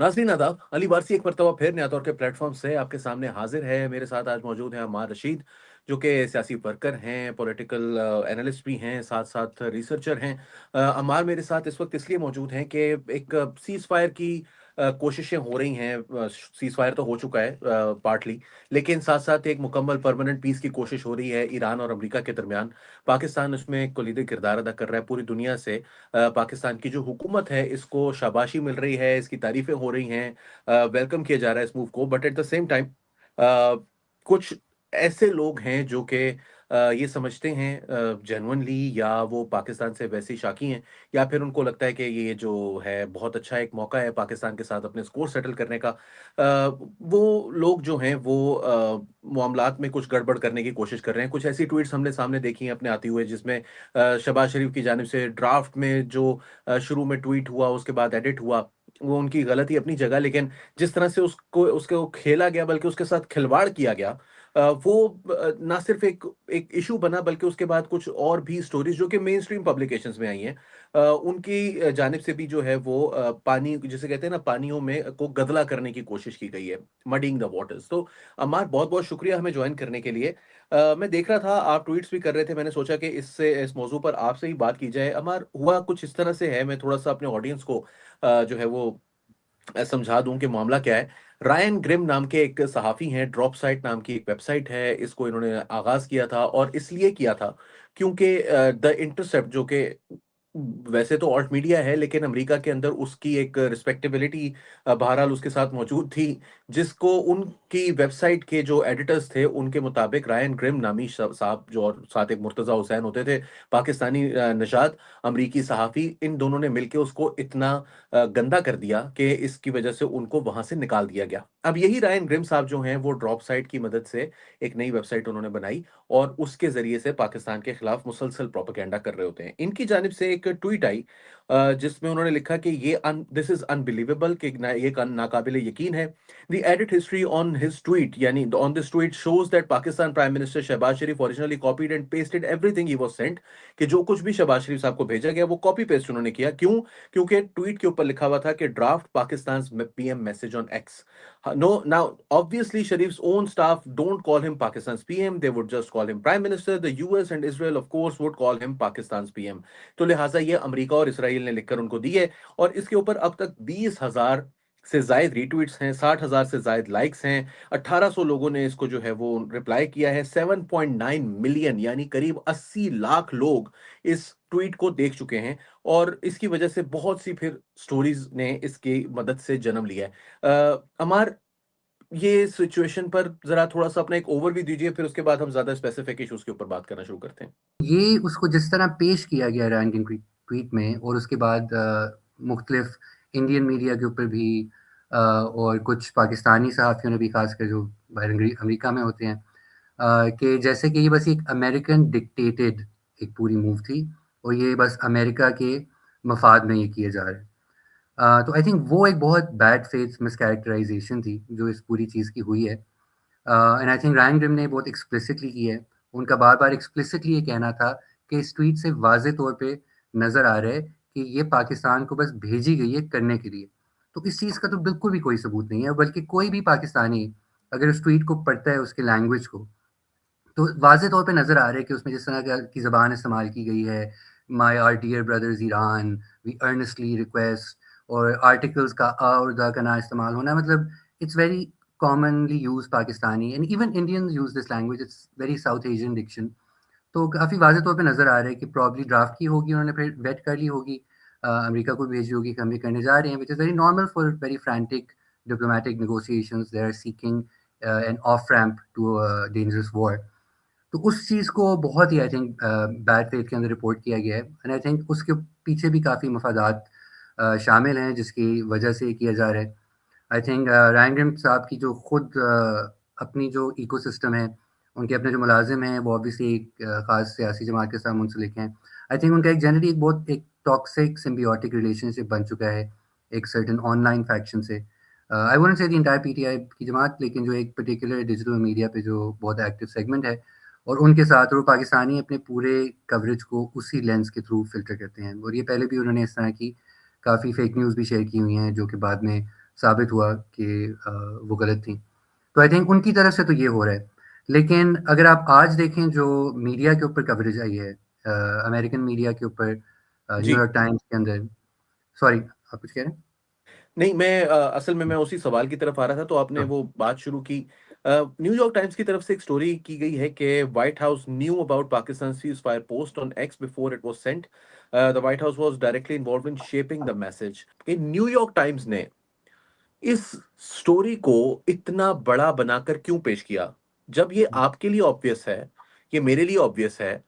नाज़रीन आदाब, अली वारसी एक मरतबा फिर नया तौर के प्लेटफ़ॉर्म से आपके सामने हाज़िर है। मेरे साथ आज मौजूद हैं अम्मार रशीद, जो कि सियासी वर्कर हैं, पॉलिटिकल एनालिस्ट भी हैं, साथ-साथ रिसर्चर हैं। अम्मार मेरे साथ इस वक़्त इसलिए मौजूद हैं कि एक सीज़-फायर की कोशिशें हो रही हैं। सीज़-फायर तो हो चुका है पार्टली, लेकिन साथ-साथ एक मुकम्मल परमानेंट पीस की कोशिश हो रही है ईरान और अमेरिका के दरमियान। पाकिस्तान उसमें कलीदी किरदार अदा कर रहा है पूरी दुनिया से। पाकिस्तान की जो हुकूमत है इसको शाबाशी मिल रही है, इसकी तारीफ़ें हो रही हैं, वेलकम किया जा रहा है इस मूव को, but at the same time कुछ ऐसे लोग हैं जो कि ये समझते हैं जेन्युइनली, या वो पाकिस्तान से वैसे ही शाकी हैं, या फिर उनको लगता है कि ये जो है बहुत अच्छा एक मौका है पाकिस्तान के साथ अपने स्कोर सेटल करने का। वो लोग जो हैं वो मामलात में कुछ गड़बड़ करने की कोशिश कर रहे हैं। कुछ ऐसी ट्वीट्स हमने सामने देखी हैं अपने आते हुए, जिसमें शहबाज शरीफ की जानिब से ड्राफ्ट में जो शुरू में ट्वीट हुआ, उसके बाद एडिट हुआ, वो उनकी गलती अपनी जगह, लेकिन जिस तरह से उसको खेला गया, बल्कि उसके साथ खिलवाड़ किया गया, वो ना सिर्फ़ एक एक इश्यू बना, बल्कि उसके बाद कुछ और भी स्टोरीज़ जो कि मेनस्ट्रीम पब्लिकेशंस में आई हैं, उनकी जानिब से भी जो है वो पानी जिसे कहते हैं ना, पानियों में को गदला करने की कोशिश की गई है, मडिंग द वाटर्स। तो अम्मार, बहुत-बहुत शुक्रिया हमें जॉइन करने के लिए। मैं देख रहा था आप ट्वीट्स भी कर रहे थे, मैंने सोचा कि इस मौज़ू पर आपसे ही बात की जाए। अम्मार, हुआ कुछ इस तरह से है, मैं थोड़ा-सा अपने ऑडियंस को जो है वो समझा दूँ कि मामला क्या है। रायन ग्रिम नाम के एक सहाफ़ी हैं, ड्रॉप साइट नाम की एक वेबसाइट है, इसको इन्होंने आगाज़ किया था, और इसलिए किया था क्योंकि द इंटरसेप्ट, जो कि वैसे तो ऑल्ट मीडिया है, लेकिन अमेरिका के अंदर उसकी एक रिस्पेक्टेबिलिटी बहरहाल उसके साथ मौजूद थी, जिसको उनकी वेबसाइट के जो एडिटर्स थे, उनके मुताबिक रायन ग्रिम नामी साहब, जो और साथ एक मुर्तज़ा हुसैन होते थे, पाकिस्तानी नशात, अमरीकी सहाफ़ी, इन दोनों ने मिलके उसको इतना गंदा कर दिया कि इसकी वजह से उनको वहाँ से निकाल दिया गया। अब यही रायन ग्रिम साहब जो हैं, वो ड्रॉप साइट की मदद से एक नई वेबसाइट उन्होंने बनाई, और उसके ज़रिए से पाकिस्तान के खिलाफ मुसलसल प्रोपेगेंडा कर रहे होते हैं। इनकी जानिब से एक ट्वीट आई जिसमें उन्होंने लिखा कि दिस इज़ अनबिलीवेबल, कि ये नाकाबिले यकीन है। The edit history on his tweet, यानी on this tweet shows that Pakistan prime minister Shehbaz Sharif originally copied and pasted everything he was sent, कि जो कुछ भी शहबाज शरीफ साहब को भेजा गया, वो कॉपी पेस्ट उन्होंने किया। क्यों? क्योंकि ट्वीट के ऊपर लिखा हुआ था कि draft Pakistan PM message on X. No, now obviously Sharif's own staff don't call him Pakistan PM, they would just call him prime minister. The US and Israel of course would call him Pakistan PM. तो लिहाजा ये America और Israel ने लिखकर उनको दी है, और इसके ऊपर अब तक 20,000 से जायद रीट्वीट्स हैं, 60,000 से जायद लाइक्स हैं, 1800 लोगों ने इसको जो है वो रिप्लाई किया है, 7.9 मिलियन यानी करीब 80 लाख लोग इस ट्वीट को देख चुके हैं, और इसकी वजह से बहुत सी फिर स्टोरीज ने इसकी मदद से जन्म लिया है। अमार, ये सिचुएशन पर जरा थोड़ा-सा अपना एक ओवरव्यू दीजिए, फिर उसके बाद हम ज़्यादा स्पेसिफिक इश्यूज़ के ऊपर बात करना शुरू करते हैं। ये उसको जिस तरह पेश किया गया रैंकिंग ट्वीट में, और उसके बाद मुख्तलिफ इंडियन मीडिया के ऊपर भी और कुछ पाकिस्तानी सहाफ़ियों ने भी, खासकर जो बाहर अमेरिका में होते हैं, कि जैसे कि ये बस एक अमेरिकन डिक्टेटेड एक पूरी मूव थी, और ये बस अमेरिका के मफाद में ये किया जा रहा है। तो आई थिंक वो एक बहुत बैड फेथ मिसकैरेक्टराइजेशन थी जो इस पूरी चीज़ की हुई है। And I think Ryan Grim ने बहुत एक्सप्लिसिटली की है। उनका बार-बार एक्सप्लिसिटली ये कहना था कि इस ट्वीट से वाज़ेह तौर पे नज़र आ रहा है कि ये पाकिस्तान को बस भेजी गई है करने के लिए। तो इस चीज़ का तो बिल्कुल भी कोई सबूत नहीं है, बल्कि कोई भी पाकिस्तानी अगर उस ट्वीट को पढ़ता है, उसकी लैंग्वेज को, तो वाज़ेह तौर पे नज़र आ रहा है कि उसमें जिस तरह की ज़बान इस्तेमाल की गई है, my our dear brothers Iran, we earnestly request, और आर्टिकल्स का और द का ना इस्तेमाल होना, मतलब it's very commonly used Pakistani and even Indians use this language, it's very South Asian diction. तो काफ़ी वाज़ेह तौर पे नज़र आ रहा है कि प्रॉब्ली ड्राफ्ट की होगी, उन्होंने फिर वेट कर ली होगी, अमेरिका को भेजी होगी कि हम ये करने जा रहे हैं, which is very normal for very frantic diplomatic negotiations, they are seeking an off ramp to a dangerous war. तो उस चीज़ को बहुत ही आई थिंक बैड फेथ के अंदर रिपोर्ट किया गया है, एंड आई थिंक उसके पीछे भी काफ़ी मफादात शामिल हैं जिसकी वजह से ये किया जा रहा है। आई थिंक रायन ग्रिम साहब की जो खुद अपनी जो इकोसिस्टम है, उनके अपने जो मुलाजिम हैं, वो ऑब्वियसली एक ख़ास सियासी जमात के साथ मुंसलिक हैं। आई थिंक उनका एक जनरली एक बहुत एक टॉक्सिक सिम्बियोटिक रिलेशनशिप बन चुका है एक सर्टेन ऑनलाइन फैक्शन से। I wouldn't say the entire PTI की जमात, लेकिन जो एक पर्टिकुलर डिजिटल मीडिया पे जो बहुत एक्टिव सेगमेंट है, और उनके साथ, और वो पाकिस्तानी अपने पूरे कवरेज को उसी लेंस के थ्रू फ़िल्टर करते हैं, और ये पहले भी उन्होंने इस तरह की काफ़ी फ़ेक न्यूज़ भी शेयर की हुई हैं, जो कि बाद में साबित हुआ कि वो गलत थी। तो आई थिंक उनकी तरफ से तो ये हो रहा है। लेकिन अगर आप आज देखें जो मीडिया के ऊपर कवरेज आई है, अमेरिकन मीडिया के ऊपर, जी। न्यूयॉर्क टाइम्स के अंदर, सॉरी आप कुछ कह रहे हैं? नहीं, मैं असल में मैं उसी सवाल की तरफ आ रहा था, तो आपने हाँ। वो बात शुरू की। न्यूयॉर्क टाइम्स की तरफ से एक स्टोरी की गई है कि white house knew about Pakistan ceasefire post on x before it was sent. The white house was directly involved in shaping the message. कि न्यूयॉर्क टाइम्स ने इस स्टोरी को इतना बड़ा बनाकर क्यों पेश किया? जब ये आपके लिए ऑब्वियस है, ये मेरे लिए ऑब्वियस है।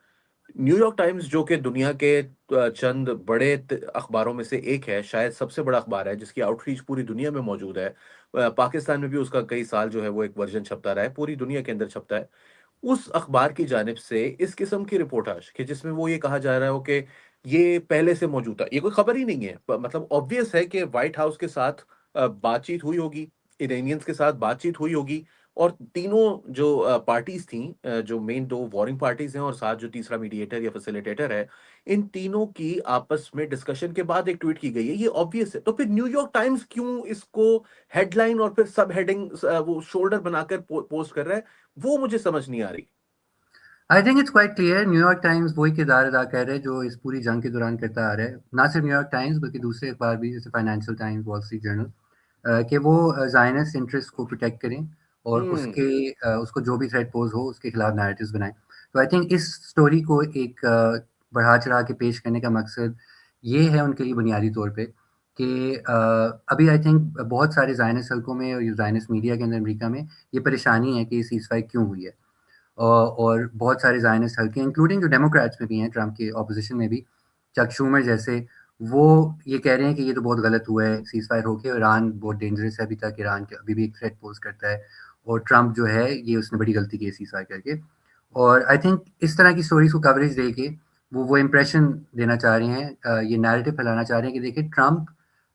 न्यूयॉर्क टाइम्स जो कि दुनिया के चंद बड़े अखबारों में से एक है, शायद सबसे बड़ा अखबार है जिसकी आउटरीच पूरी दुनिया में मौजूद है। पाकिस्तान में भी उसका कई साल जो है वो एक वर्जन छपता रहा है, पूरी दुनिया के अंदर छपता है। उस अखबार की जानिब से इस किस्म की रिपोर्टाज कि जिसमें वो ये कहा जा रहा हो कि ये पहले से मौजूद था, ये कोई खबर ही नहीं है। मतलब ऑब्वियस है कि व्हाइट हाउस के साथ बातचीत हुई होगी, इरानियंस के साथ बातचीत हुई होगी, और तीनों जो पार्टीज थी, जो मेन दो वॉरिंग पार्टीज हैं और साथ जो तीसरा मीडिएटर या फैसिलिटेटर है, इन तीनों की आपस में डिस्कशन के बाद एक ट्वीट की गई है, ये ऑब्वियस है। तो फिर न्यूयॉर्क टाइम्स क्यों इसको हेडलाइन और फिर सब हेडिंग वो शोल्डर बनाकर पोस्ट कर रहा है, वो मुझे समझ नहीं आ रही। आई think it's quite clear, New York times वही किरदार अदा कर रहे हैं जो इस पूरी जंग के दौरान करता आ रहा है। ना सिर्फ न्यूयॉर्क टाइम्स बल्कि दूसरे अखबार भी जैसे financial times, wall street journal, कि वो ज़ायनिस्ट इंटरेस्ट को प्रोटेक्ट करें और हुँ, उसको जो भी थ्रेट पोज़ हो उसके खिलाफ नैरेटिव्स बनाएँ। तो आई थिंक इस स्टोरी को एक बढ़ा-चढ़ा के पेश करने का मकसद ये है उनके लिए बुनियादी तौर पे कि अभी आई थिंक बहुत सारे ज़ायनिस्ट हलकों में और ज़ायनिस्ट मीडिया के अंदर अमेरिका में ये परेशानी है कि ये सीज़फायर क्यों हुई है? और बहुत सारे ज़ायनिस्ट हल्के इंक्लूडिंग जो डेमोक्रेट्स में भी हैं, ट्रम्प के ऑपोज़िशन में भी, चक शूमर जैसे, वो ये कह रहे हैं कि ये तो बहुत गलत हुआ है सीज़फायर होके, ईरान बहुत डेंजरस है अभी तक, ईरान के अभी भी एक थ्रेट पोज़ करता है और ट्रम्प जो है ये उसने बड़ी गलती की है सीज़फायर करके। और आई थिंक इस तरह की स्टोरीज़ को कवरेज देके वो इम्प्रेशन देना चाह रहे हैं, ये नैरेटिव फैलाना चाह रहे हैं कि देखिए ट्रम्प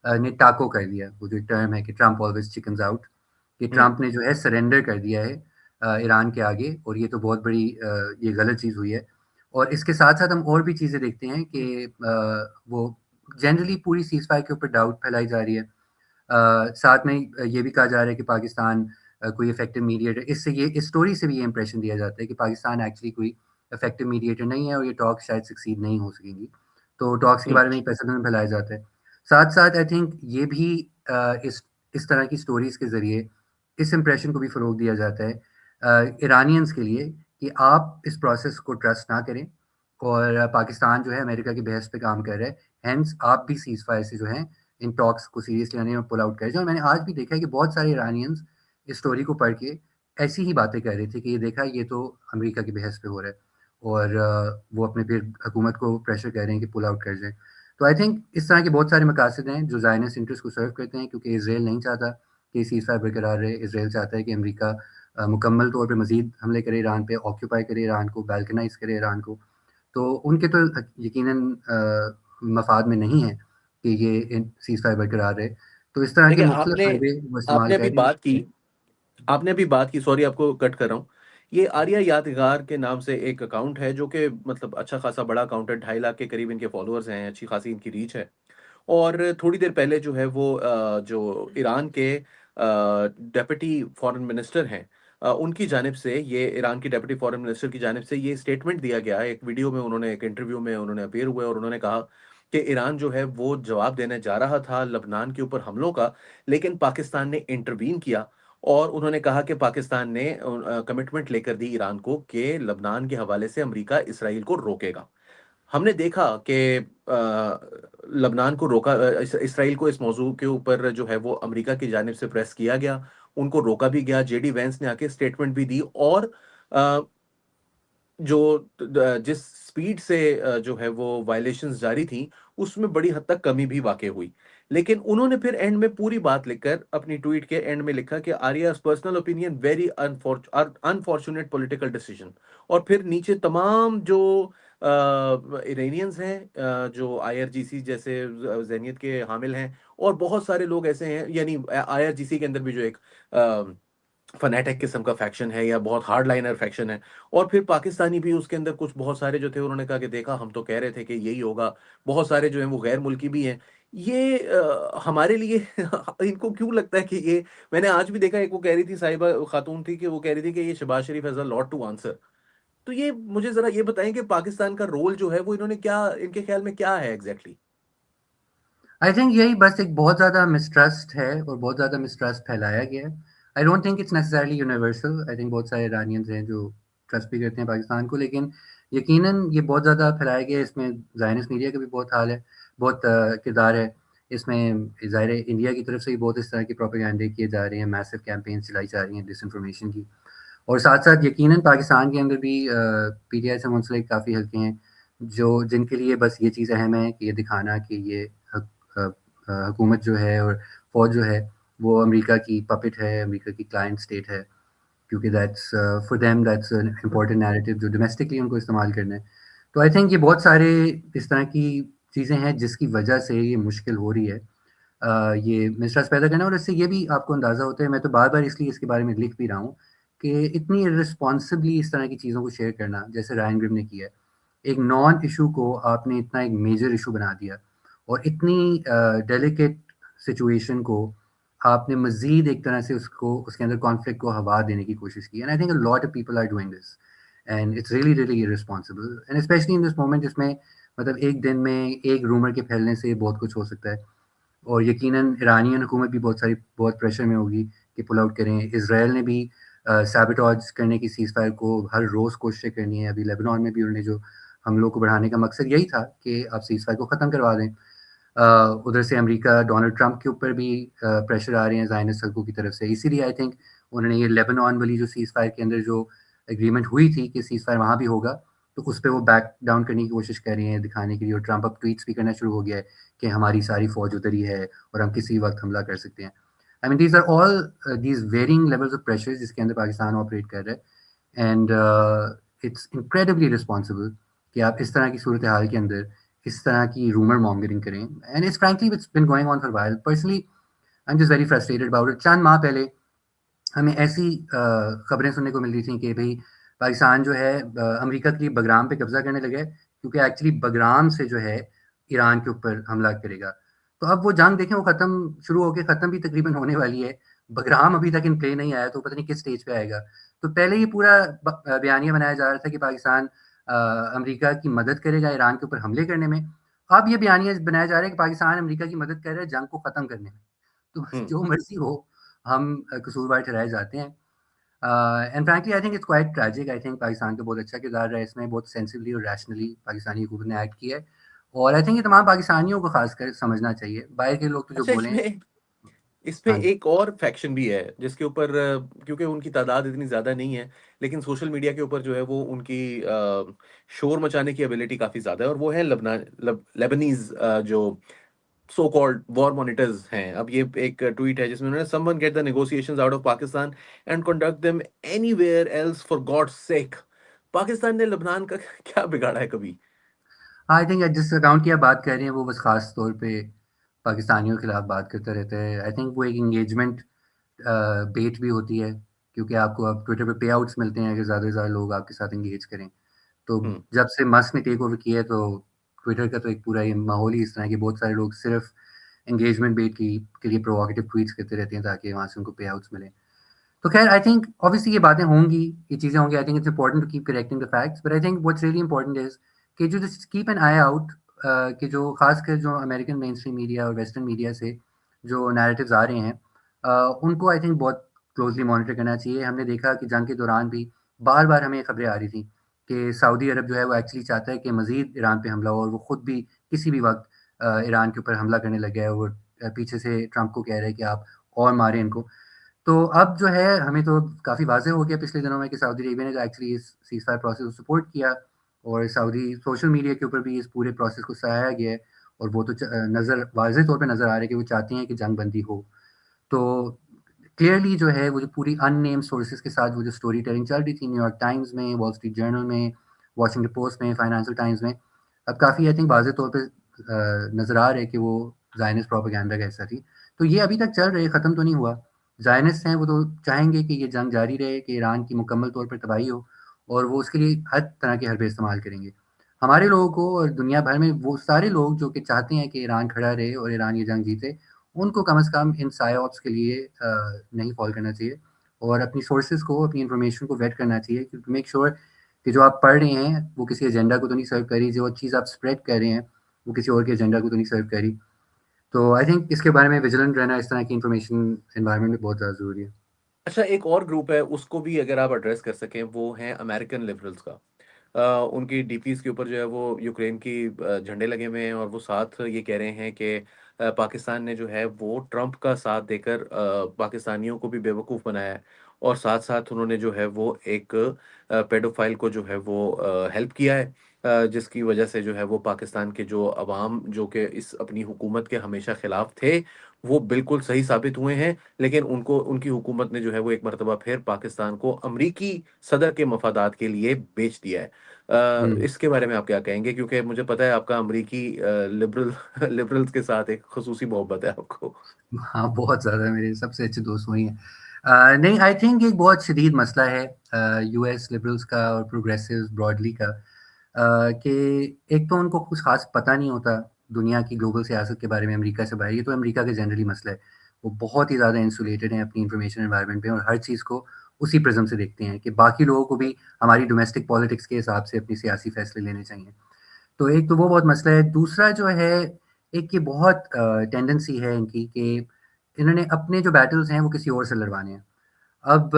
ने टाको कर दिया, वो जो एक टर्म है कि ट्रम्प ऑलवेज़ चिकन्स आउट, कि हुँ, ट्रम्प ने जो है सरेंडर कर दिया है ईरान के आगे, और ये तो बहुत बड़ी ये गलत चीज़ हुई है। और इसके साथ-साथ हम और भी चीज़ें देखते हैं कि वो जनरली पूरी सीज़फायर के ऊपर डाउट फैलाई जा रही है। साथ में ये भी कहा जा रहा है कि पाकिस्तान कोई इफ़ेक्टिव मीडिएटर, इससे ये इस स्टोरी से भी ये इंप्रेशन दिया जाता है कि पाकिस्तान एक्चुअली कोई इफ़ेक्टिव मीडिएटर नहीं है और ये टॉक्स शायद सक्सीड नहीं हो सकेंगी। तो टॉक्स के हुँ। बारे में पेसिमिज़्म फैलाया जाता है। साथ-साथ आई थिंक ये भी इस तरह की स्टोरीज़ के ज़रिए इस इंप्रेशन को भी फ़रोग़ दिया जाता है इरानियंस के लिए कि आप इस प्रोसेस को ट्रस्ट ना करें और पाकिस्तान जो है अमेरिका की behest पे काम कर रहा है। हैंस आप भी सीज़फायर से जो है इन टॉक्स को सीरियसली लेने में पुल आउट कर जाएँ। और मैंने आज भी देखा है कि बहुत सारे इरानियंस इस स्टोरी को पढ़ के ऐसी ही बातें कह रहे थे कि ये देखा, ये तो अमेरिका की behest पे हो रहा है और वो अपने फिर हुकूमत को प्रेशर कर रहे हैं कि पुल आउट कर जाएँ। तो आई थिंक इस तरह के बहुत सारे मकासद हैं जो ज़ायनिस्ट इंटरेस्ट को सर्व करते हैं, क्योंकि इज़राइल नहीं चाहता कि सीज़फायर बरकरार रहे। इज़राइल चाहता है कि अमेरिका मुकम्मल तौर पे मज़ीद हमले करे ईरान पे, ऑक्यूपाई करे ईरान को, बाल्कनाइज़ करे ईरान को। तो उनके तो यकीनन मफ़ाद में नहीं है कि ये इन सीज़फायर बरकरार रहे। तो इस तरह के देखिए, मुख्तलिफ आपने हरबे वो इस्तेमाल आपने कर अभी रहे हैं। बात की आपने अभी बात की, सॉरी आपको कट कर रहा हूँ। ये आर्या यादगार के नाम से एक अकाउंट है जो कि मतलब अच्छा खासा बड़ा अकाउंट है, 2.5 लाख के करीब इनके फॉलोअर्स हैं, अच्छी खासी इनकी रीच है। और थोड़ी देर पहले जो है वो जो ईरान के डेप्यूटी फॉरेन मिनिस्टर हैं, उनकी जानिब से ये ईरान की डेप्यूटी फॉरेन मिनिस्टर की जानिब से ये स्टेटमेंट दिया गया है। एक वीडियो में उन्होंने, एक इंटरव्यू में उन्होंने अपीयर हुए और उन्होंने कहा कि ईरान जो है वो जवाब देने जा रहा था लबनान के ऊपर हमलों का, लेकिन पाकिस्तान ने इंटरवीन किया। और उन्होंने कहा कि पाकिस्तान ने कमिटमेंट लेकर दी ईरान को कि लबनान के हवाले से अमेरिका इसराइल को रोकेगा। हमने देखा कि लबनान को रोका, इसराइल को इस मौज़ू के ऊपर जो है वो अमेरिका की जानिब से प्रेस किया गया, उनको रोका भी गया, जेडी वेंस ने आके स्टेटमेंट भी दी, और अ, जो जिस स्पीड से जो है वो वायलेशंस जारी थी, उसमें बड़ी हद तक कमी भी वाक़ई हुई। लेकिन उन्होंने फिर एंड में पूरी बात लिखकर अपनी ट्वीट के एंड में लिखा कि Arya's personal opinion very unfortunate political decision. और फिर नीचे तमाम जो इरानियंस हैं, जो आईआरजीसी जैसे ज़ैनियत के हामिल हैं, और बहुत सारे लोग ऐसे हैं, यानी आईआरजीसी के अंदर भी जो एक फैनेटिक किस्म का फैक्शन है या बहुत हार्डलाइनर फैक्शन है। और फिर पाकिस्तानी भी उसके अंदर कुछ बहुत सारे जो थे उन्होंने कहा कि देखा हम तो कह रहे थे कि यही होगा। बहुत सारे जो हैं वो गैर मुल्की भी हैं। ये हमारे लिए इनको क्यों लगता है कि ये मैंने आज भी देखा एक वो कह रही थी साहिबा खातून थी कि वो कह रही थी कि ये Shehbaz Sharif has a lot to answer. तो ये मुझे ज़रा ये बताएँ कि पाकिस्तान का रोल जो है वो इन्होंने क्या इनके ख़्याल में क्या है एग्ज़ैक्टली? आई थिंक यही बस एक बहुत ज़्यादा मिसट्रस्ट है और बहुत ज़्यादा मिसट्रस्ट फैलाया गया है। I don't think it's necessarily universal. I think बहुत सारे इरानियंस हैं जो ट्रस्ट भी करते हैं पाकिस्तान को, लेकिन यकीनन ये बहुत ज़्यादा फैलाया गया है। इसमें ज़ायनिस्ट मीडिया का भी बहुत हाल है, बहुत किरदार है। इसमें ज़ाहिर है इंडिया की तरफ से भी बहुत इस तरह के प्रोपेगेंडे किए जा रहे हैं, मैसिव कैंपेन्स चलाई जा रही हैं डिसइन्फॉर्मेशन की। और साथ-साथ यकीनन पाकिस्तान के अंदर भी पीटीआई से मुंसलिक काफ़ी हलके हैं, जो जिनके लिए बस ये चीज़ अहम है कि ये दिखाना कि ये अ हुकूमत जो है और फ़ौज जो है, वो अमेरिका की पपेट है, अमेरिका की क्लाइंट स्टेट है, क्योंकि that's for them that's an important narrative जो डोमेस्टिकली उनको इस्तेमाल करना है। तो आई थिंक ये बहुत सारे इस तरह की चीज़ें हैं जिसकी वजह से ये मुश्किल हो रही है ये मिसट्रस्ट पैदा करना। और इससे ये भी आपको अंदाज़ा होता है, मैं तो बार-बार इसलिए इसके बारे में लिख भी रहा हूँ, कि इतनी इर्रेस्पॉन्सिबली इस तरह की चीज़ों को शेयर करना, जैसे रायन ग्रिम ने किया है। एक नॉन इश्यू को आपने इतना एक मेजर इश्यू बना दिया और इतनी डेलिकेट सिचुएशन को आपने मज़ीद एक तरह से उसको उसके अंदर कॉन्फ्लिक्ट को हवा देने की कोशिश की। And I think a lot of people are doing this and it's really really irresponsible and specially in this moment जिसमें मतलब एक दिन में एक रूमर के फैलने से बहुत कुछ हो सकता है। और यकीनन ईरानियन हुकूमत भी बहुत प्रेशर में होगी कि पुल आउट करें। इज़राइल ने भी सैबोटाज करने की सीज़फायर को हर रोज़ कोशिशें करनी है। अभी लेबनान में भी उन्होंने जो हमलों को बढ़ाने का मकसद यही था कि आप सीज़फायर को ख़त्म करवा दें। उधर से अमेरिका डोनाल्ड ट्रंप के ऊपर भी प्रेशर आ रहे हैं ज़ायनिस्ट हल्कों की तरफ से। इसीलिए आई थिंक उन्होंने ये लेबनान वाली जो सीज़फायर के अंदर जो एग्रीमेंट हुई थी कि सीज़फायर वहाँ भी होगा, तो उस पे वो बैक डाउन करने की कोशिश कर रही हैं दिखाने के लिए। और ट्रंप अब ट्वीट्स भी करना शुरू हो गया है कि हमारी सारी फ़ौज उधर ही है और हम किसी वक़्त हमला कर सकते हैं। I mean these are all these varying levels of pressure जिसके अंदर पाकिस्तान ऑपरेट कर रहा है। एंड इट्स इनक्रेडिबली रिस्पॉन्सिबल कि आप इस तरह की सूरत हाल के अंदर इस तरह की रूमर मॉन्गरिंग करें। And it's frankly it's been going on for while. Personally I am just very frustrated about it. चंद माह पहले हमें ऐसी खबरें सुनने को मिल रही थी कि भई पाकिस्तान जो है अमेरिका के लिए बगराम पे कब्ज़ा करने लगा है, क्योंकि एक्चुअली बगराम से जो है ईरान के ऊपर हमला करेगा। तो अब वो जंग देखें वो शुरू होके ख़त्म भी तकरीबन होने वाली है। बगराम अभी तक इन प्ले नहीं आया, तो पता नहीं किस स्टेज पे आएगा। तो पहले ये पूरा बयानिया बनाया जा रहा था कि पाकिस्तान अमेरिका की मदद करेगा ईरान के ऊपर हमले करने में। अब ये बयानिया बनाया जा रहा है कि पाकिस्तान अमेरिका की मदद कर रहा है जंग को ख़त्म करने में। तो बस हुँ। जो मर्ज़ी हो, हम कसूरवार ठहराए जाते हैं। And frankly I think it's quite tragic. I think Pakistan का बहुत अच्छा किरदार रहा है इसमें, बहुत सेंसिबली और रैशनली पाकिस्तानी हुकूमत ने एक्ट किया है। और आई थिंक ये तमाम पाकिस्तानियों को खासकर समझना चाहिए। बाहर के लोग तो जो अच्छा बोलें। इसमें हाँ जी। एक और फैक्शन भी है जिसके ऊपर क्योंकि उनकी तादाद इतनी ज़्यादा नहीं है, लेकिन सोशल मीडिया के ऊपर जो है वो उनकी शोर मचाने की एबिलिटी काफ़ी ज़्यादा है और वो है लेबनीज़ जो सो कॉल्ड वॉर मॉनिटर्स हैं। अब ये एक ट्वीट है जिसमें उन्होंने someone get the negotiations out of Pakistan and conduct them anywhere else for God's sake. Pakistan ने लेबनान का क्या बिगाड़ा है कभी? आई थिंक जिस अकाउंट की आप बात कर रहे हैं वो बस खास तौर पे पाकिस्तानियों के खिलाफ बात करता रहता है। आई थिंक वो एक एंगेजमेंट बेट भी होती है, क्योंकि आपको अब ट्विटर पे पे आउट्स मिलते हैं अगर ज़्यादा से ज़्यादा लोग आपके साथ एंगेज करें। तो हुँ, जब से मस्क ने टेक ओवर किया है तो ट्विटर का तो एक पूरा ये माहौल ही इस तरह है कि बहुत सारे लोग सिर्फ एंगेजमेंट बेट की के लिए प्रोवोकेटिव ट्वीट्स करते रहते हैं ताकि वहाँ से उनको पे आउट्स मिलें। तो खैर आई थिंक ऑब्वियसली ये बातें होंगी, ये चीज़ें होंगी। I think it's important to keep correcting the facts, but I think what's really important is कि जो just keep an eye out कि जो खासकर जो अमेरिकन मेन स्ट्रीम मीडिया और वेस्टर्न मीडिया से जो नैरेटिव्स आ रहे हैं उनको आई थिंक बहुत क्लोजली मॉनिटर करना चाहिए। हमने देखा कि जंग के दौरान भी बार-बार हमें खबरें आ रही थी कि सऊदी अरब जो है वो एक्चुअली चाहता है कि मज़ीद ईरान पे हमला हो और वो खुद भी किसी भी वक़्त ईरान के ऊपर हमला करने लग गया है और पीछे से ट्रंप को कह रहा है कि आप और मारें इनको। तो अब जो है हमें तो काफ़ी वाज़ेह हो गया पिछले दिनों में कि सऊदी अरेबिया ने जो एक्चुअली इस सीज़फायर प्रोसेस को सपोर्ट किया और सऊदी सोशल मीडिया के ऊपर भी इस पूरे प्रोसेस को सराहा गया है और वो तो नज़र वाज़ेह तौर पे नज़र आ रहा है कि वो चाहते हैं कि जंग बंदी हो। तो क्लियरली जो है वो जो पूरी अननेम्ड सोर्सेज़ के साथ वो जो स्टोरी टेलिंग चल रही थी न्यूयॉर्क टाइम्स में, वॉल स्ट्रीट जर्नल में, वॉशिंगटन पोस्ट में, फाइनेंशियल टाइम्स में, अब काफ़ी आई थिंक वाज़ेह तौर पे नज़र आ रहा है कि वो ज़ायनिस्ट प्रोपेगेंडा का हिस्सा थी। तो ये अभी तक चल रही है, ख़त्म तो नहीं हुआ। ज़ायनिस्ट हैं वो तो चाहेंगे कि ये जंग जारी रहे, कि ईरान की मुकम्मल तौर पर तबाही हो और वो उसके लिए हर तरह के हरबे इस्तेमाल करेंगे। हमारे लोगों को और दुनिया भर में वो सारे लोग जो कि चाहते हैं कि ईरान खड़ा रहे और ईरान ये जंग जीते, उनको कम से कम इन साइऑप्स के लिए नहीं फ़ॉल करना चाहिए और अपनी सोर्सेज़ को, अपनी इन्फॉर्मेशन को वेट करना चाहिए टू मेक श्योर कि जो आप पढ़ रहे हैं, वो किसी एजेंडा को तो नहीं सर्व कर रही, जो चीज़ आप स्प्रेड कर रहे हैं, वो किसी और के एजेंडा को तो नहीं सर्व कर रही। तो आई थिंक इसके बारे में विजिलेंट रहना इस तरह की इन्फॉर्मेशन एनवायरनमेंट में बहुत ज़्यादा ज़रूरी है। अच्छा, एक और ग्रुप है, उसको भी अगर आप एड्रेस कर सकें, वो हैं अमेरिकन लिबरल्स का। उनकी डीपीज़ के ऊपर जो है वो यूक्रेन की झंडे लगे हुए हैं और वो साथ ये कह रहे हैं कि पाकिस्तान ने जो है वो ट्रंप का साथ देकर पाकिस्तानियों को भी बेवकूफ़ बनाया है और साथ-साथ उन्होंने जो है वो एक पेडोफाइल को जो है वो हेल्प किया है, जिसकी वजह से जो है वो पाकिस्तान के जो अवाम जो कि इस अपनी हुकूमत के हमेशा खिलाफ थे, वो बिल्कुल सही साबित हुए हैं। लेकिन उनको उनकी हुकूमत ने जो है वो एक मर्तबा फिर पाकिस्तान को अमरीकी सदर के मफादात के लिए बेच दिया है। हुँ। इसके बारे में आप क्या कहेंगे? क्योंकि मुझे पता है आपका अमरीकी लिबरल लिबरल्स के साथ एक ख़ुसूसी मोहब्बत है आपको। हाँ, बहुत ज़्यादा मेरे सबसे अच्छे दोस्त वही हैं। नहीं आई थिंक एक बहुत शदीद मसला है यूएस लिबरल्स का और प्रोग्रेसिव्स ब्रॉडली का कि एक तो उनको कुछ ख़ास पता नहीं होता दुनिया की ग्लोबल सियासत के बारे में अमेरिका से बाहर, ये तो अमेरिका का जनरली मसला है। वो बहुत ही ज़्यादा इंसुलेटेड हैं अपनी इन्फॉर्मेशन एनवायरनमेंट में और हर चीज़ को उसी प्रिज़्म से देखते हैं कि बाकी लोगों को भी हमारी डोमेस्टिक पॉलिटिक्स के हिसाब से अपनी सियासी फैसले लेने चाहिए। तो एक तो वो बहुत मसला है, दूसरा जो है एक ये बहुत टेंडेंसी है इनकी कि इन्होंने अपने जो बैटल्स हैं वो किसी और से लड़वाने हैं। अब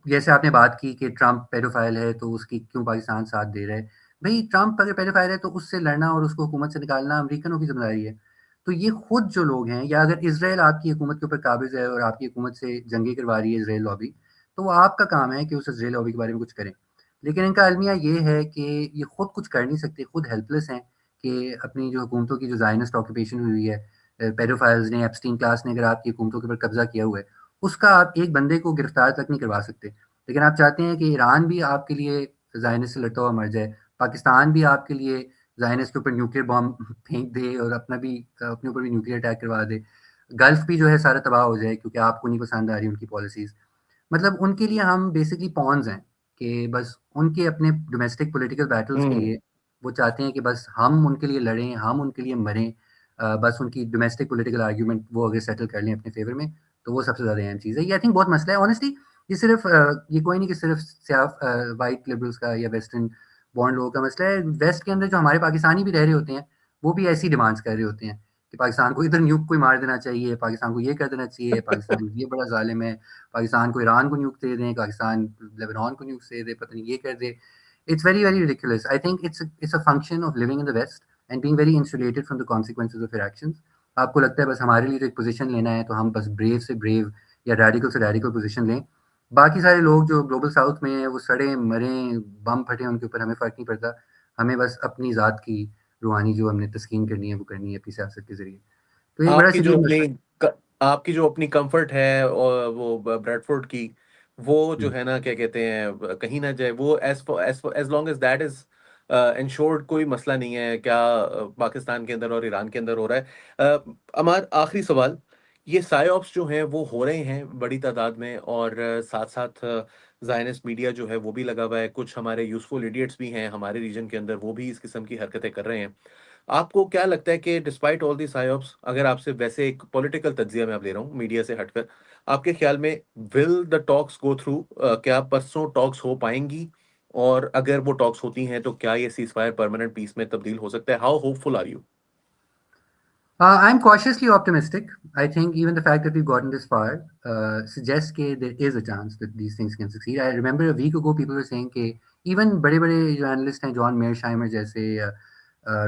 जैसे आपने बात की कि ट्रम्प पेडोफाइल है तो उसकी क्यों पाकिस्तान साथ दे रहा है। भई ट्रम्प अगर पेडोफाइल है तो उससे लड़ना और उसको हुकूमत से निकालना अमेरिकनों की ज़िम्मेदारी है। तो ये खुद जो लोग हैं या अगर इज़राइल आपकी हुकूमत के ऊपर काबिज़ है और आपकी हुकूमत से जंगें करवा रही है इज़राइल लॉबी, तो वो आपका काम है कि उस इज़राइल लॉबी के बारे में कुछ करें। लेकिन इनका अलमिया ये है कि ये खुद कुछ कर नहीं सकते, खुद हेल्पलेस हैं कि अपनी जो हुकूमतों की जो ज़ायनिस्ट ऑक्यूपेशन हुई है पेडोफाइल्स ने, एप्स्टीन क्लास ने अगर आपकी हुकूमतों के ऊपर कब्ज़ा किया हुआ है, उसका आप एक बंदे को गिरफ्तार तक नहीं करवा सकते। लेकिन आप चाहते हैं कि ईरान भी आपके लिए ज़ायनिस्ट से लड़ता हुआ मर जाए, पाकिस्तान भी आपके लिए ज़ायनिस्ट के ऊपर न्यूक्लियर बॉम्ब फेंक दे और अपने ऊपर भी न्यूक्लियर अटैक करवा दे। गल्फ़ भी जो है सारा तबाह हो जाए क्योंकि आपको नहीं पसंद आ रही उनकी पॉलिसीज़। मतलब उनके लिए हम बेसिकली पॉन्स हैं कि बस उनके अपने डोमेस्टिक पॉलिटिकल बैटल्स के हुँ। लिए वो चाहते हैं कि बस हम उनके लिए लड़ें, हम उनके लिए मरें। बस उनकी डोमेस्टिक पॉलिटिकल आर्गुमेंट वो अगर सेटल कर लें अपने फ़ेवर में, तो वो सबसे ज़्यादा अहम चीज़ है। ये आई थिंक बहुत मसला है ऑनेस्टली ये सिर्फ़ ये कोई नहीं कि सिर्फ़ सिर्फ़ व्हाइट लिबरल्स का या वेस्टर्न बॉर्न लोगों का मसला है। वेस्ट के अंदर जो हमारे पाकिस्तानी भी रह रहे होते हैं, वो भी ऐसी डिमांड्स कर रहे होते हैं कि पाकिस्तान को इधर न्यूक कोई मार देना चाहिए, पाकिस्तान को ये कर देना चाहिए, पाकिस्तान ये बड़ा ज़ालिम है, पाकिस्तान को ईरान को न्यूक दे दें, पाकिस्तान लेबनान को न्यूक दे दे, पता नहीं ये कर दे। It's very, very ridiculous. I think it's a function of living in the West and being very insulated from the consequences of your actions. आपको लगता है बस हमारे लिए तो एक पोज़ीशन लेना है, तो हम बस ब्रेव से ब्रेव या रेडिकल से रेडिकल पोज़ीशन लें। बाकी सारे लोग जो ग्लोबल साउथ में हैं, वो सड़ें, मरें, बम फटें उनके ऊपर, हमें फ़र्क नहीं पड़ता। हमें बस अपनी ज़ात की रूहानी जो हमने तस्कीन करनी है, वो करनी है अपनी सियासत के ज़रिए। तो ये एक बड़ा आपकी जो शदीद अपनी मसला क आपकी जो अपनी कम्फ़र्ट है वो ब्रैडफ़ोर्ड की, वो है। जो है ना क्या कहते हैं कहीं ना जाए वो as long as that is ensured कोई मसला नहीं है क्या पाकिस्तान के अंदर और ईरान के अंदर हो रहा है। अमार आखिरी सवाल, ये साइऑप्स जो हैं वो हो रहे हैं बड़ी तादाद में और साथ-साथ ज़ायनिस्ट मीडिया जो है वो भी लगा हुआ है, कुछ हमारे यूज़फुल इडियट्स भी हैं हमारे रीजन के अंदर, वो भी इस किस्म की हरकतें कर रहे हैं। आपको क्या लगता है कि डिस्पाइट ऑल दी साइऑप्स, अगर आपसे वैसे एक पॉलिटिकल तज्ज़िया मैं अब ले रहा हूँ मीडिया से हटकर, आपके ख्याल में will the talks go through, क्या परसों टॉक्स हो पाएँगी? और अगर वो टॉक्स होती हैं तो क्या ये सीज़फायर परमानेंट पीस में तब्दील हो सकता है? How hopeful are you? I'm cautiously optimistic. I think even the fact that we've gotten this far suggests that there is a chance that these things can succeed. I remember a week ago people were saying कि even बड़े-बड़े जो analyst हैं John मेयरशाइमर जैसे या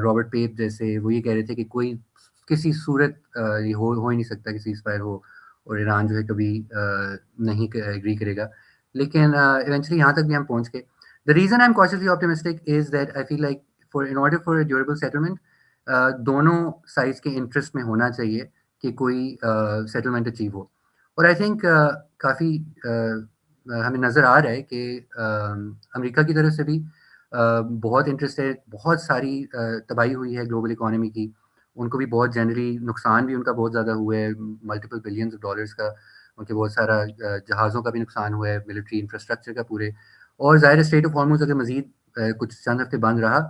Robert पेप जैसे वो ये कह रहे थे कि कोई किसी सूरत ये हो ही नहीं सकता कि सीज़फायर हो और ईरान जो है कभी नहीं एग्री करेगा। लेकिन इवेंचुअली यहाँ तक भी हम पहुँच गए। The reason I'm cautiously optimistic is that I feel like in order for a durable settlement दोनों साइड्स के इंटरेस्ट में होना चाहिए कि कोई सेटलमेंट अचीव हो। और आई थिंक काफ़ी हमें नज़र आ रहा है कि अमेरिका की तरफ से भी बहुत इंटरेस्ट है, बहुत सारी तबाही हुई है ग्लोबल इकोनॉमी की उनको भी बहुत जनरली नुकसान भी उनका बहुत ज़्यादा हुआ है, मल्टीपल बिलियंस ऑफ डॉलर्स का, उनके बहुत सारा जहाज़ों का भी नुकसान हुआ है, मिलिट्री इंफ्रास्ट्रक्चर का पूरे। और ज़ाहिर स्ट्रेट ऑफ हॉर्मुज़ अगर मज़ीद कुछ चंद हफ्ते बंद रहा,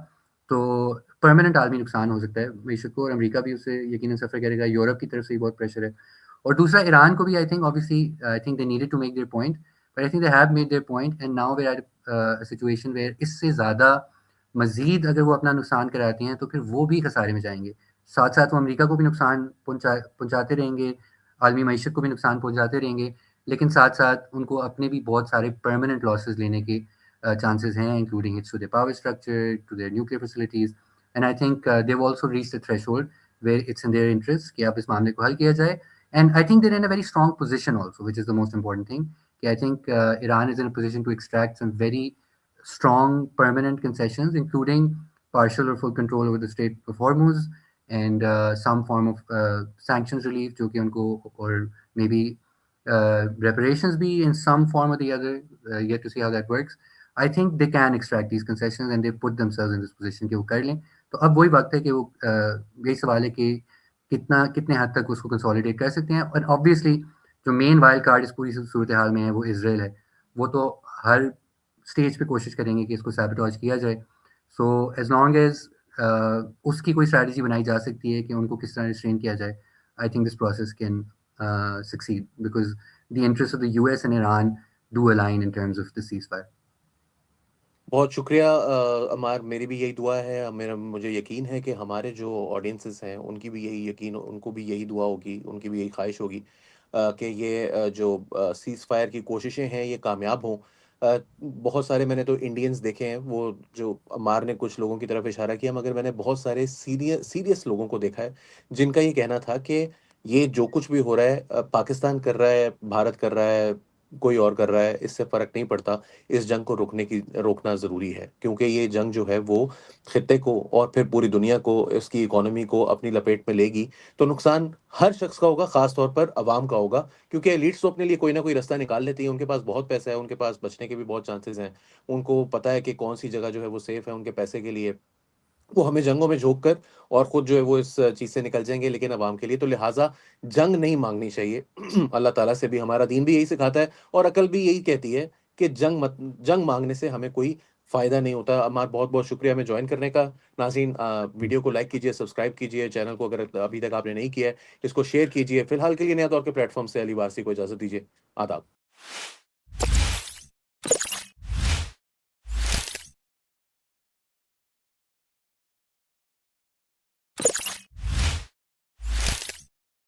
तो परमानेंट आलमी नुकसान हो सकता है मीशत को, और अमेरिका भी उससे यकीनन सफ़र करेगा, यूरोप की तरफ से भी बहुत प्रेशर है। और दूसरा ईरान को भी I think obviously I think they needed to make their point, but I think they have made their point and now we are at a situation where इससे ज़्यादा मज़ीद अगर वो अपना नुकसान कराती हैं, तो फिर वो भी खसारे में जाएँगे। साथ-साथ वो अमेरिका को भी नुकसान पहुँचाते रहेंगे, आलमी मईशत को भी नुकसान पहुँचाते रहेंगे, लेकिन साथ-साथ उनको अपने भी बहुत सारे परमानेंट लॉसेस लेने के चांसेस हैं, including hits to their power structure, to their nuclear facilities, and I think they have also reached the threshold where it's in their interest कि अब इस मामले को हल किया जाए। And I think they are in a very strong position also, which is the most important thing, कि I think Iran is in a position to extract some very strong permanent concessions, including partial or full control over the Strait of Hormuz and some form of sanctions relief, जो कि उनको, or maybe reparations be in some form or the other, yet to see how that works. I think they can extract these concessions and they put themselves in this position कि वो कर लें। तो अब वही बात है कि वो यही सवाल है कि कितने हद तक उसको कंसोलिडेट कर सकते हैं, और ऑब्वियसली जो मेन वाइल्ड कार्ड इस पूरी सूरत हाल में है वो इसराइल है। वो तो हर स्टेज पे कोशिश करेंगे कि इसको सैबोटाज किया जाए। सो एज़ लॉन्ग एज़ उसकी कोई स्ट्रैटेजी बनाई जा सकती है कि उनको किस तरह रिस्ट्रेन किया जाए, I think this process can succeed because the interest of the US and Iran do align in terms of the ceasefire. बहुत शुक्रिया अमार, मेरी भी यही दुआ है, मेरा मुझे यकीन है कि हमारे जो ऑडियंसेस हैं उनकी भी यही यकीन, उनको भी यही दुआ होगी, उनकी भी यही ख्वाहिश होगी कि ये जो सीज़ फायर की कोशिशें हैं ये कामयाब हों। बहुत सारे मैंने तो इंडियंस देखे हैं, वो जो अमार ने कुछ लोगों की तरफ इशारा किया, मगर मैंने बहुत सारे सीरियस लोगों को देखा है जिनका ये कहना था कि ये जो कुछ भी हो रहा है, पाकिस्तान कर रहा है, भारत कर रहा है, कोई और कर रहा है, इससे फ़र्क नहीं पड़ता। इस जंग को रोकना ज़रूरी है, क्योंकि ये जंग जो है वो खित्ते को और फिर पूरी दुनिया को, इसकी इकोनॉमी को अपनी लपेट में लेगी। तो नुकसान हर शख्स का होगा, ख़ास तौर पर अवाम का होगा, क्योंकि एलीट्स तो अपने लिए कोई ना कोई रास्ता निकाल लेती है, उनके पास बहुत पैसा है, उनके पास बचने के भी बहुत चांसेस हैं। उनको पता है कि कौन-सी जगह जो है वो सेफ़ है उनके पैसे के लिए। वो हमें जंगों में झोंक कर और खुद जो है वो इस चीज़ से निकल जाएँगे, लेकिन अवाम के लिए तो लिहाज़ा जंग नहीं माँगनी चाहिए। अल्लाह ताला से भी हमारा दीन भी यही सिखाता है और अकल भी यही कहती है कि जंग माँगने से हमें कोई फ़ायदा नहीं होता। अम्मार, बहुत-बहुत शुक्रिया हमें जॉइन करने का। नाज़रीन, वीडियो को लाइक कीजिए, सब्सक्राइब कीजिए, चैनल को अगर अभी तक आपने नहीं किया है, इसको शेयर कीजिए। फ़िलहाल के लिए नया दौर के प्लेटफ़ॉर्म से अली वारसी को इजाज़त दीजिए। आदाब।